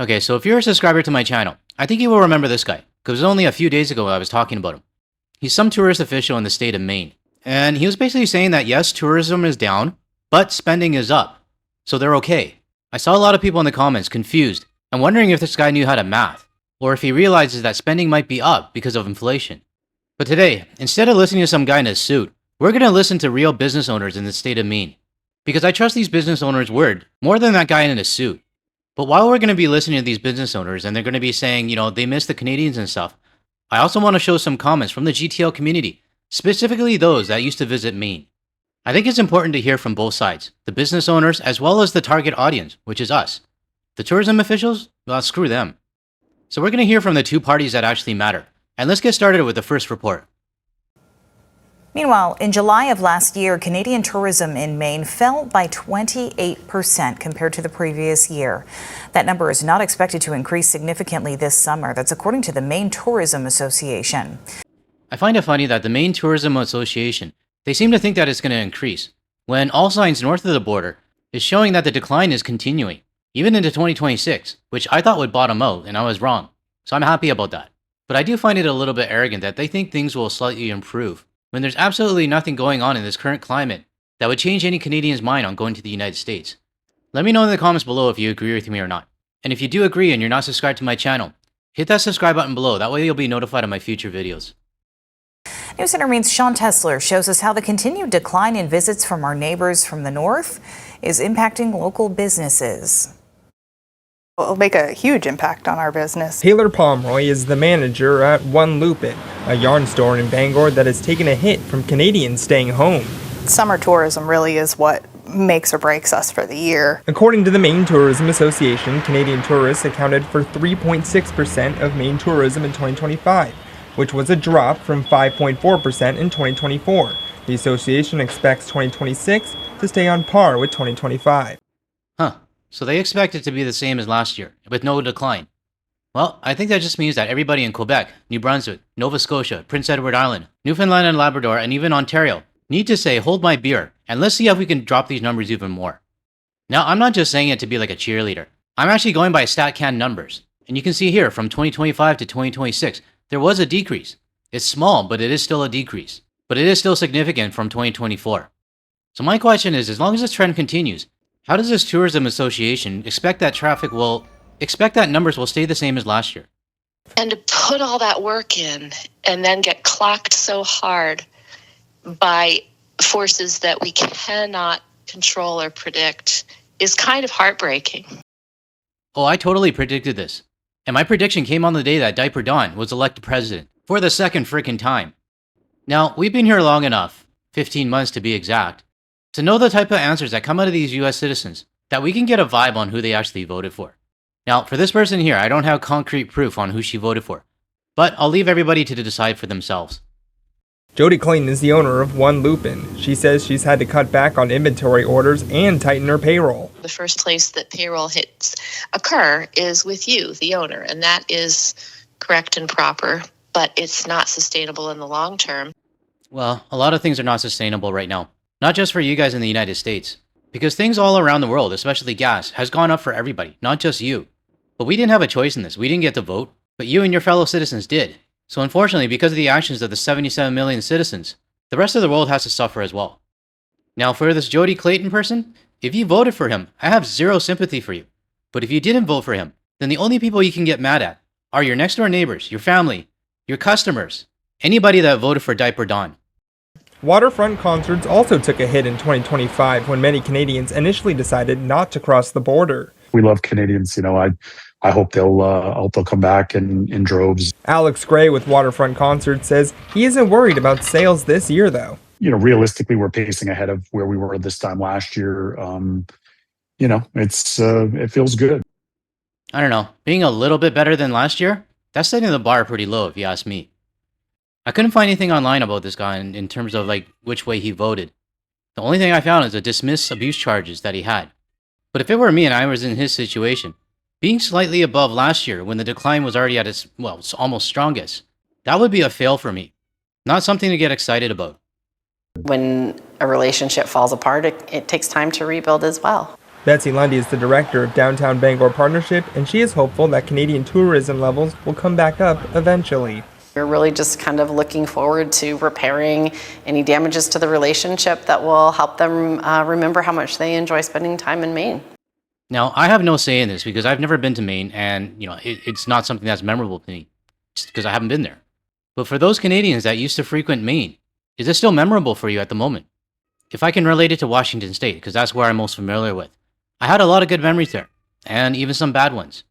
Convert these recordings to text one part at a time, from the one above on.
Okay, so if you're a subscriber to my channel, I think you will remember this guy, because it was only a few days ago I was talking about him. He's some tourist official in the state of Maine, and he was basically saying that yes, tourism is down, but spending is up, so they're okay. I saw a lot of people in the comments confused and wondering if this guy knew how to math, or if he realizes that spending might be up because of inflation. But today, instead of listening to some guy in a suit, we're going to listen to real business owners in the state of Maine, because I trust these business owners' word more than that guy in a suit. But while we're going to be listening to these business owners and they're going to be saying, they miss the Canadians and stuff, I also want to show some comments from the GTL community, specifically those that used to visit Maine. I think it's important to hear from both sides, the business owners as well as the target audience, which is us. The tourism officials? Well, screw them. So we're going to hear from the two parties that actually matter. And let's get started with the first report. Meanwhile, in July of last year, Canadian tourism in Maine fell by 28% compared to the previous year. That number is not expected to increase significantly this summer. That's according to the Maine Tourism Association. I find it funny that the Maine Tourism Association, they seem to think that it's going to increase, when all signs north of the border is showing that the decline is continuing, even into 2026, which I thought would bottom out, and I was wrong. So I'm happy about that. But I do find it a little bit arrogant that they think things will slightly improve, when there's absolutely nothing going on in this current climate that would change any Canadian's mind on going to the United States. Let me know in the comments below if you agree with me or not. And if you do agree and you're not subscribed to my channel, hit that subscribe button below. That way you'll be notified of my future videos. News Center Maine's Sean Tesler shows us how the continued decline in visits from our neighbors from the north is impacting local businesses. It'll make a huge impact on our business. Taylor Pomeroy is the manager at One Lupin, a yarn store in Bangor that has taken a hit from Canadians staying home. Summer tourism really is what makes or breaks us for the year. According to the Maine Tourism Association, Canadian tourists accounted for 3.6% of Maine tourism in 2025, which was a drop from 5.4% in 2024. The association expects 2026 to stay on par with 2025. Huh. So they expect it to be the same as last year, with no decline. Well, I think that just means that everybody in Quebec, New Brunswick, Nova Scotia, Prince Edward Island, Newfoundland and Labrador, and even Ontario need to say, hold my beer, and let's see if we can drop these numbers even more. Now, I'm not just saying it to be like a cheerleader. I'm actually going by StatCan numbers. And you can see here, from 2025 to 2026, there was a decrease. It's small, but it is still a decrease. But it is still significant from 2024. So my question is, as long as this trend continues, how does this tourism association expect that numbers will stay the same as last year? And to put all that work in and then get clocked so hard by forces that we cannot control or predict is kind of heartbreaking. Oh, I totally predicted this. And my prediction came on the day that Diaper Don was elected president, for the second freaking time. Now, we've been here long enough, 15 months to be exact, to know the type of answers that come out of these US citizens, that we can get a vibe on who they actually voted for. Now, for this person here, I don't have concrete proof on who she voted for, but I'll leave everybody to decide for themselves. Jody Clayton is the owner of One Lupin. She says she's had to cut back on inventory orders and tighten her payroll. The first place that payroll hits occur is with you, the owner, and that is correct and proper, but it's not sustainable in the long term. Well, a lot of things are not sustainable right now. Not just for you guys in the United States. Because things all around the world, especially gas, has gone up for everybody, not just you. But we didn't have a choice in this. We didn't get to vote, but you and your fellow citizens did. So unfortunately, because of the actions of the 77 million citizens, the rest of the world has to suffer as well. Now for this Jody Clayton person, if you voted for him, I have zero sympathy for you. But if you didn't vote for him, then the only people you can get mad at are your next door neighbors, your family, your customers, anybody that voted for Diaper Don. Waterfront concerts also took a hit in 2025 when many Canadians initially decided not to cross the border. We love Canadians. I hope they'll come back in droves. Alex Gray with Waterfront Concerts says he isn't worried about sales this year, though. Realistically, we're pacing ahead of where we were this time last year. It feels good. I don't know, being a little bit better than last year, that's setting the bar pretty low if you ask me. I couldn't find anything online about this guy in terms of which way he voted. The only thing I found is the dismissed abuse charges that he had. But if it were me and I was in his situation, being slightly above last year when the decline was already at its almost strongest, that would be a fail for me. Not something to get excited about. When a relationship falls apart, it takes time to rebuild as well. Betsy Lundy is the director of Downtown Bangor Partnership, and she is hopeful that Canadian tourism levels will come back up eventually. We're really just kind of looking forward to repairing any damages to the relationship that will help them remember how much they enjoy spending time in Maine. Now, I have no say in this because I've never been to Maine, and it's not something that's memorable to me, just because I haven't been there. But for those Canadians that used to frequent Maine, is it still memorable for you at the moment? If I can relate it to Washington State, because that's where I'm most familiar with, I had a lot of good memories there, and even some bad ones.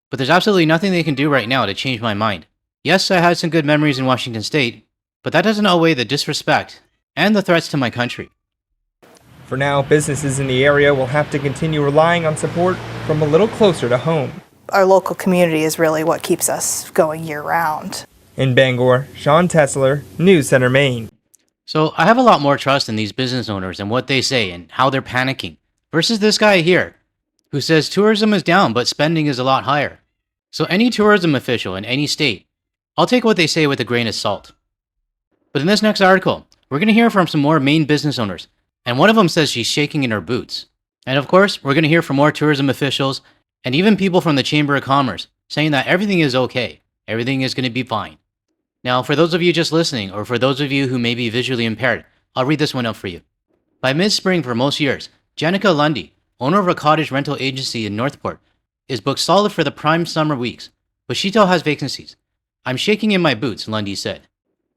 But there's absolutely nothing they can do right now to change my mind. Yes, I had some good memories in Washington State, but that doesn't outweigh the disrespect and the threats to my country. For now, businesses in the area will have to continue relying on support from a little closer to home. Our local community is really what keeps us going year-round. In Bangor, Sean Tessler, News Center, Maine. So I have a lot more trust in these business owners and what they say and how they're panicking, versus this guy here, who says tourism is down but spending is a lot higher. So any tourism official in any state, I'll take what they say with a grain of salt. But in this next article, we're going to hear from some more Maine business owners, and one of them says she's shaking in her boots. And of course, we're going to hear from more tourism officials and even people from the Chamber of Commerce saying that everything is okay, everything is going to be fine. Now, for those of you just listening, or for those of you who may be visually impaired, I'll read this one up for you. By mid-spring for most years, Jenica Lundy, owner of a cottage rental agency in Northport, is booked solid for the prime summer weeks, but she still has vacancies. I'm shaking in my boots, Lundy said.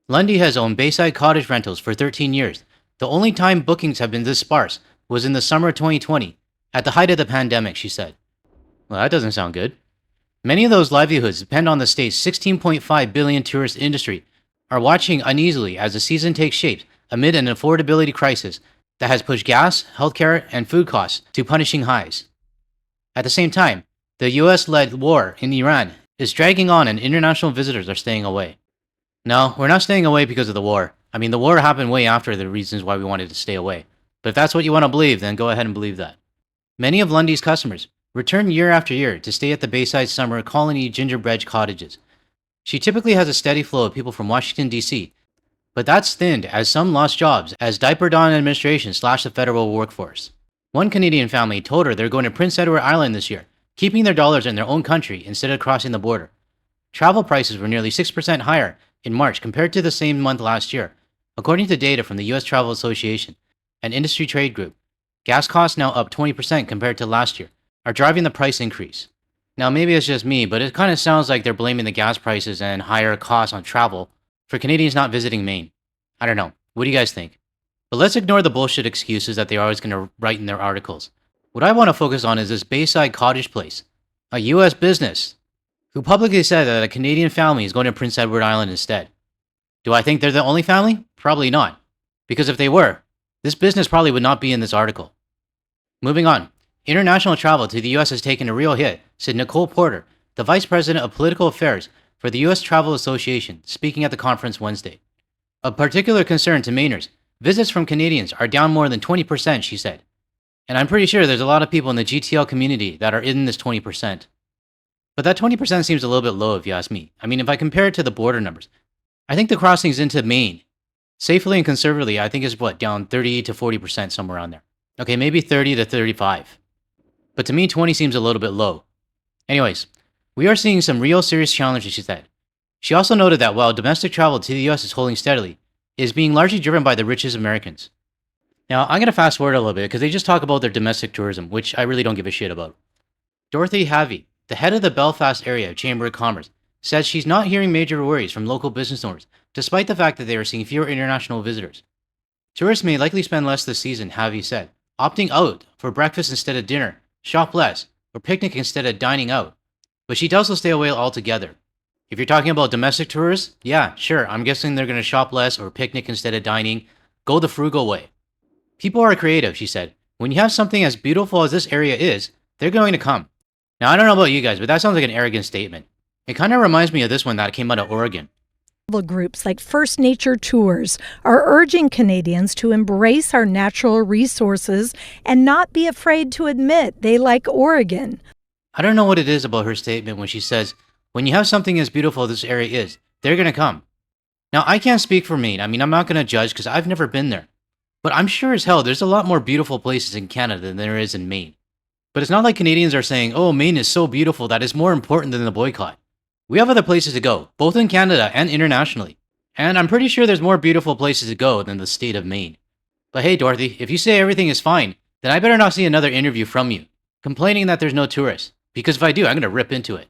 Lundy has owned Bayside Cottage Rentals for 13 years. The only time bookings have been this sparse was in the summer of 2020, at the height of the pandemic, she said. Well, that doesn't sound good. Many of those livelihoods depend on the state's $16.5 billion tourist industry, are watching uneasily as the season takes shape amid an affordability crisis that has pushed gas, healthcare, and food costs to punishing highs. At the same time, the US-led war in Iran is dragging on and international visitors are staying away. No, we're not staying away because of the war. I mean, the war happened way after the reasons why we wanted to stay away. But if that's what you want to believe, then go ahead and believe that. Many of Lundy's customers return year after year to stay at the Bayside Summer Colony gingerbread cottages. She typically has a steady flow of people from Washington, D.C., but that's thinned as some lost jobs as Diaper Dawn administration slashed the federal workforce. One Canadian family told her they're going to Prince Edward Island this year, keeping their dollars in their own country instead of crossing the border. Travel prices were nearly 6% higher in March compared to the same month last year, according to data from the U.S. Travel Association, an industry trade group. Gas costs, now up 20% compared to last year, are driving the price increase. Now, maybe it's just me, but it kind of sounds like they're blaming the gas prices and higher costs on travel for Canadians not visiting Maine. I don't know. What do you guys think? But let's ignore the bullshit excuses that they're always going to write in their articles. What I want to focus on is this Bayside Cottage place, a U.S. business, who publicly said that a Canadian family is going to Prince Edward Island instead. Do I think they're the only family? Probably not. Because if they were, this business probably would not be in this article. Moving on. International travel to the U.S. has taken a real hit, said Nicole Porter, the Vice President of Political Affairs for the U.S. Travel Association, speaking at the conference Wednesday. Of particular concern to Mainers, visits from Canadians are down more than 20%, she said. And I'm pretty sure there's a lot of people in the GTL community that are in this 20%. But that 20% seems a little bit low if you ask me. I mean, if I compare it to the border numbers, I think the crossings into Maine, safely and conservatively, I think is down 30 to 40%, somewhere around there. Okay, maybe 30 to 35. But to me, 20 seems a little bit low. Anyways, we are seeing some real serious challenges, she said. She also noted that while domestic travel to the US is holding steadily, it is being largely driven by the richest Americans. Now, I'm going to fast forward a little bit because they just talk about their domestic tourism, which I really don't give a shit about. Dorothy Havey, the head of the Belfast area Chamber of Commerce, says she's not hearing major worries from local business owners, despite the fact that they are seeing fewer international visitors. Tourists may likely spend less this season, Havey said, opting out for breakfast instead of dinner, shop less, or picnic instead of dining out. But she'd also stay away altogether. If you're talking about domestic tourists, yeah, sure, I'm guessing they're going to shop less or picnic instead of dining, go the frugal way. People are creative, she said. When you have something as beautiful as this area is, they're going to come. Now, I don't know about you guys, but that sounds like an arrogant statement. It kind of reminds me of this one that came out of Oregon. Groups like First Nature Tours are urging Canadians to embrace our natural resources and not be afraid to admit they like Oregon. I don't know what it is about her statement when she says, when you have something as beautiful as this area is, they're going to come. Now, I can't speak for Maine. I mean, I'm not going to judge because I've never been there. But I'm sure as hell there's a lot more beautiful places in Canada than there is in Maine. But it's not like Canadians are saying, oh, Maine is so beautiful that it's more important than the boycott. We have other places to go, both in Canada and internationally. And I'm pretty sure there's more beautiful places to go than the state of Maine. But hey, Dorothy, if you say everything is fine, then I better not see another interview from you, complaining that there's no tourists. Because if I do, I'm going to rip into it.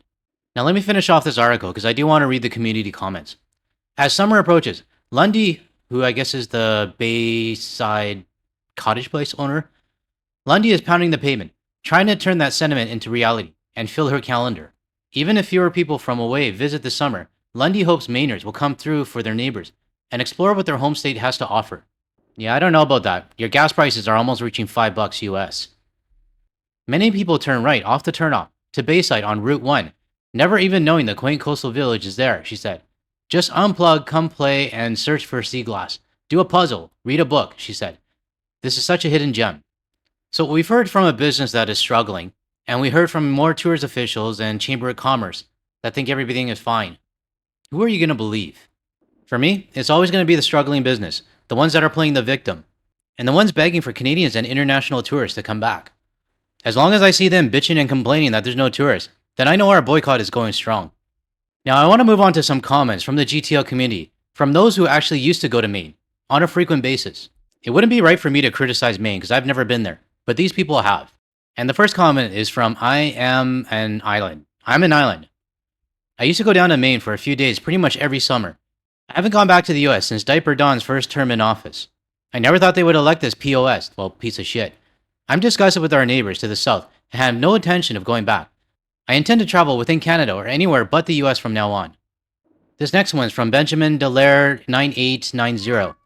Now let me finish off this article because I do want to read the community comments. As summer approaches, Lundy, who I guess is the Bayside cottage place owner, Lundy is pounding the pavement, trying to turn that sentiment into reality and fill her calendar. Even if fewer people from away visit this summer, Lundy hopes Mainers will come through for their neighbors and explore what their home state has to offer. Yeah, I don't know about that. Your gas prices are almost reaching $5 US. Many people turn right off the turnoff to Bayside on Route 1, never even knowing the quaint coastal village is there, she said. Just unplug, come play, and search for sea glass. Do a puzzle, read a book, she said. This is such a hidden gem. So we've heard from a business that is struggling, and we heard from more tourist officials and Chamber of Commerce that think everything is fine. Who are you going to believe? For me, it's always going to be the struggling business, the ones that are playing the victim, and the ones begging for Canadians and international tourists to come back. As long as I see them bitching and complaining that there's no tourists, then I know our boycott is going strong. Now I want to move on to some comments from the GTL community, from those who actually used to go to Maine, on a frequent basis. It wouldn't be right for me to criticize Maine because I've never been there, but these people have. And the first comment is from I am an island. I'm an island. I used to go down to Maine for a few days pretty much every summer. I haven't gone back to the US since Diaper Don's first term in office. I never thought they would elect this POS, well, piece of shit. I'm disgusted with our neighbors to the south and have no intention of going back. I intend to travel within Canada or anywhere but the US from now on. This next one's from Benjamin Delaire 9890.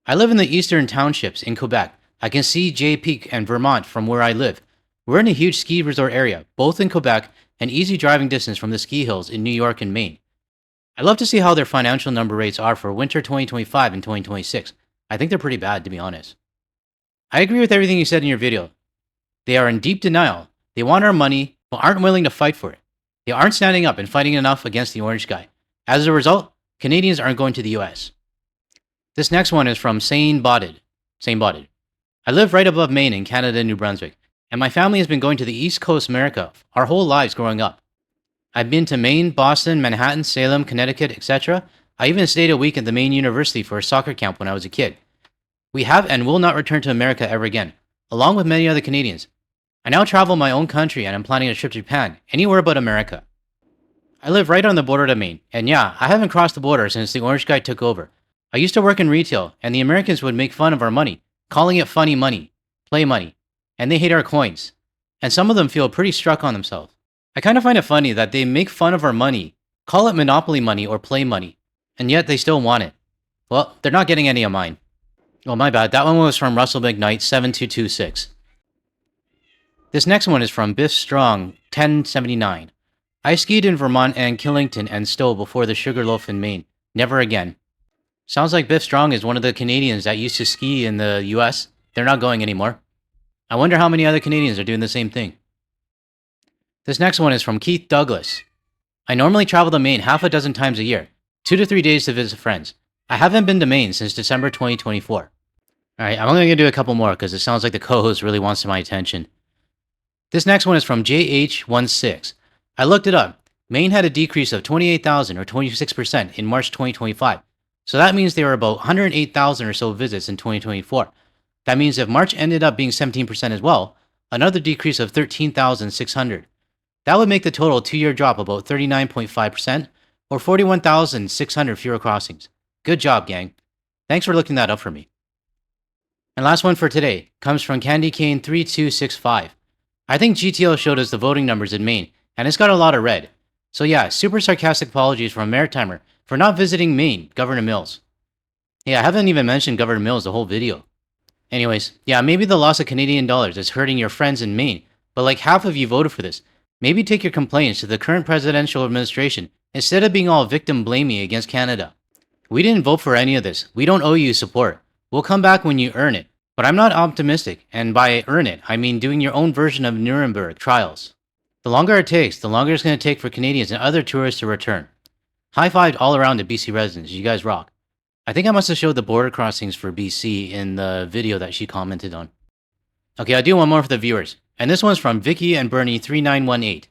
I live in the eastern townships in Quebec. I can see Jay Peak and Vermont from where I live. We're in a huge ski resort area, both in Quebec and easy driving distance from the ski hills in New York and Maine. I'd love to see how their financial number rates are for winter 2025 and 2026. I think they're pretty bad, to be honest. I agree with everything you said in your video. They are in deep denial. They want our money, but aren't willing to fight for it. They aren't standing up and fighting enough against the orange guy. As a result, Canadians aren't going to the US. This next one is from Sane Botted. I live right above Maine in Canada and New Brunswick, and my family has been going to the East Coast America our whole lives growing up. I've been to Maine, Boston, Manhattan, Salem, Connecticut, etc. I even stayed a week at the Maine University for a soccer camp when I was a kid. We have and will not return to America ever again, along with many other Canadians. I now travel my own country and I'm planning a trip to Japan, anywhere but America. I live right on the border to Maine, and yeah, I haven't crossed the border since the orange guy took over. I used to work in retail, and the Americans would make fun of our money, calling it funny money, play money, and they hate our coins. And some of them feel pretty struck on themselves. I kind of find it funny that they make fun of our money, call it monopoly money or play money, and yet they still want it. Well, they're not getting any of mine. Oh, my bad. That one was from Russell McKnight 7226. This next one is from Biff Strong 1079. I skied in Vermont and Killington and Stowe before the Sugarloaf in Maine. Never again. Sounds like Biff Strong is one of the Canadians that used to ski in the US. They're not going anymore. I wonder how many other Canadians are doing the same thing. This next one is from Keith Douglas. I normally travel to Maine half a dozen times a year, 2 to 3 days to visit friends. I haven't been to Maine since December 2024. Alright, I'm only going to do a couple more because it sounds like the co-host really wants my attention. This next one is from JH16. I looked it up. Maine had a decrease of 28,000 or 26% in March 2025. So that means there were about 108,000 or so visits in 2024. That means if March ended up being 17% as well, another decrease of 13,600. That would make the total 2-year drop about 39.5% or 41,600 fewer crossings. Good job, gang. Thanks for looking that up for me. And last one for today comes from Candy Cane 3265. I think GTL showed us the voting numbers in Maine, and it's got a lot of red. So yeah, super sarcastic apologies from a Maritimer for not visiting Maine, Governor Mills. Hey, I haven't even mentioned Governor Mills the whole video. Anyways, yeah, maybe the loss of Canadian dollars is hurting your friends in Maine, but like half of you voted for this. Maybe take your complaints to the current presidential administration instead of being all victim blaming against Canada. We didn't vote for any of this. We don't owe you support. We'll come back when you earn it. But I'm not optimistic, and by earn it, I mean doing your own version of Nuremberg trials. The longer it takes, the longer it's going to take for Canadians and other tourists to return. High five all around to BC residents. You guys rock. I think I must have showed the border crossings for BC in the video that she commented on. Okay, I'll do one more for the viewers. And this one's from Vicky and Bernie 3918.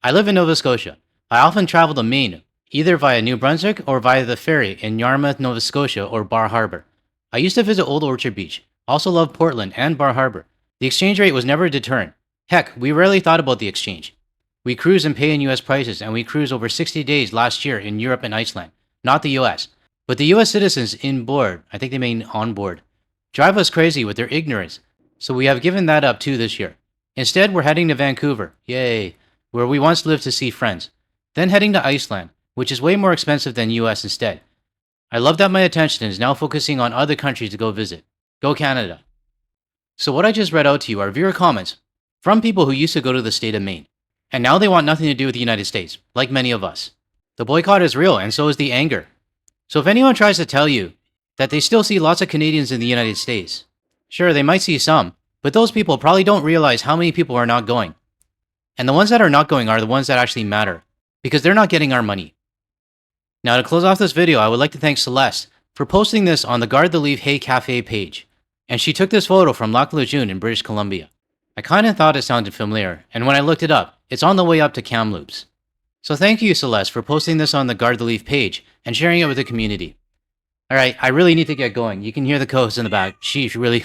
I live in Nova Scotia. I often travel to Maine, either via New Brunswick or via the ferry in Yarmouth, Nova Scotia or Bar Harbor. I used to visit Old Orchard Beach. Also love Portland and Bar Harbor. The exchange rate was never a deterrent. Heck, we rarely thought about the exchange. We cruise and pay in US prices, and we cruised over 60 days last year in Europe and Iceland, not the US. But the US citizens in board, I think they mean on board, drive us crazy with their ignorance, so we have given that up too this year. Instead, we're heading to Vancouver, yay, where we once lived to see friends. Then heading to Iceland, which is way more expensive than US instead. I love that my attention is now focusing on other countries to go visit. Go Canada. So what I just read out to you are viewer comments from people who used to go to the state of Maine. And now they want nothing to do with the United States, like many of us. The boycott is real, and so is the anger. So if anyone tries to tell you that they still see lots of Canadians in the United States, sure, they might see some, but those people probably don't realize how many people are not going. And the ones that are not going are the ones that actually matter, because they're not getting our money. Now to close off this video, I would like to thank Celeste for posting this on the Guard the Leaf Hey Cafe page. And she took this photo from Lac Lejeune in British Columbia. I kinda thought it sounded familiar, and when I looked it up, it's on the way up to Kamloops. So thank you, Celeste, for posting this on the Guard the Leaf page and sharing it with the community. Alright, I really need to get going. You can hear the co-host in the back. She really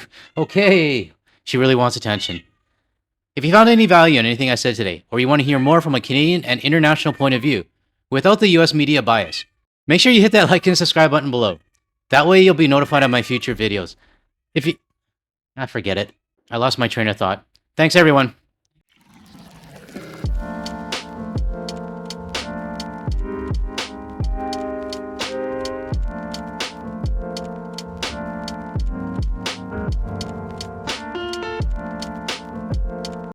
wants attention. If you found any value in anything I said today, or you want to hear more from a Canadian and international point of view, without the US media bias, make sure you hit that like and subscribe button below. That way you'll be notified of my future videos. Forget it. I lost my train of thought. Thanks everyone.